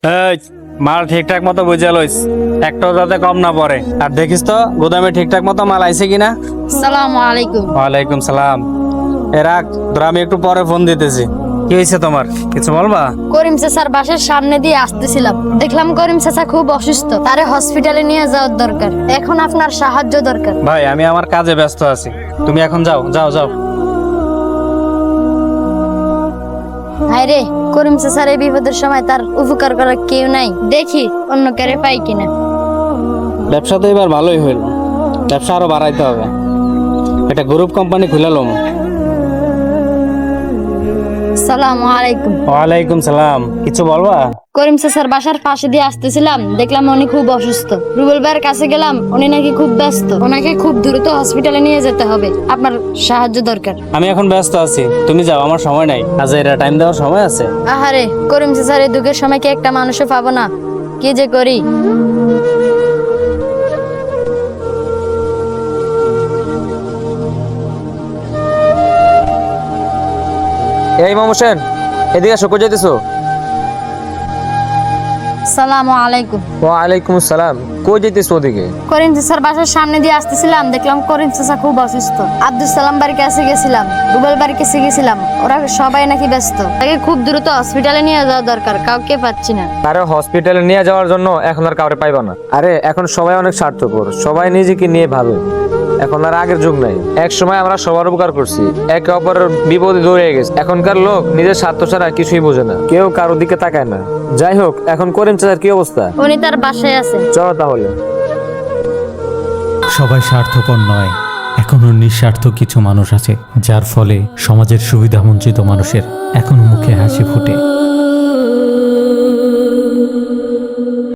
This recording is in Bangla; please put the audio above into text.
এই মাল ঠিকঠাক মতো বুঝে লইস, একটাও যাতে কম না পড়ে। আর দেখিস তো গোদামে ঠিকঠাক মতো মাল আইছে কিনা। সালামু আলাইকুম। ওয়ালাইকুম সালাম। রাখ তোরা, আমি একটু পরে ফোন দিতেছি। কি হয়েছে তোমার, কিছু বলবা? করিম চাচার বাসার সামনে দিয়ে আসতেছিলাম, দেখলাম করিম চাচা খুব অসুস্থ, তারে হসপিটালে নিয়ে যাওয়ার দরকার। এখন আপনার সাহায্য দরকার। ভাই আমি আমার কাজে ব্যস্ত আছি, তুমি এখন যাও যাও যাও। হায় রে, করিম চাচার এই বিপদের সময় তার উপকার করার কেউ নাই, দেখি অন্য কারে পাই কিনা। ব্যবসা তো এবার ভালোই হইল, ব্যবসা আরো বাড়াইতে হবে। একটা গ্রুপ কোম্পানি খুলালাম। সালামু আলাইকুম। ওয়ালাইকুম সালাম। কিছু বলবা? করিম চাচার বাসার পাশে দিয়ে আসতেছিলাম, দেখলাম উনি খুব অসুস্থ। রুবেল ভাইয়ের কাছে গেলাম, উনি নাকি খুব ব্যস্ত, ওনাকে খুব দ্রুত হসপিটালে নিয়ে যেতে হবে, আপনার সাহায্য দরকার। আমি এখন ব্যস্ত আছি, তুমি যাও, আমার সময় নাই। আজ এরা টাইম দেওয়ার সময় আছে? আহারে, করিম চাচার এই দুঃখের সময় কি একটা মানুষও পাবো না, কি যে করি। এই মামু সেন, এদিকে আসো, কোথায় যেতেছো? সালামু আলাইকুম। ওয়ালাইকুম আসসালাম। কই যেতেছো ওদিকে? করিম চাচার বাসার সামনে দিয়ে আসতেছিলাম, দেখলাম করিম চাচা খুব অসুস্থ। আব্দুল সালাম বাড়ির কাছে গেছিলাম, রুবেল বাড়ির কাছে গেছিলাম, ওরা সবাই নাকি ব্যস্ত, তাকে খুব দ্রুত হসপিটালে নিয়ে যাওয়া দরকার, কাউকে পাচ্ছি না। আরে হসপিটালে নিয়ে যাওয়ার জন্য এখন আর কাউরে পাইবা না। আরে এখন সবাই অনেক স্বার্থপর, সবাই নিজেকে নিয়ে ভাবে। এখন আর আগের যুগ নাই। এক সময় আমরা সবার উপকার করছি, একে অপরের বিপদে দৌড়ে গেছি। এখনকার লোক নিজের স্বার্থ ছাড়া কিছুই বোঝে না, কেউ কারোর দিকে তাকায় না। যাই হোক, এখন করিম চাচার কি অবস্থা? উনি তার বাসায় আছেন। চলো তাহলে। সবাই স্বার্থপর নয়, এখনো নিঃস্বার্থ কিছু মানুষ আছে, যার ফলে সমাজের সুবিধাবঞ্চিত মানুষের এখনো মুখে হাসি ফোটে।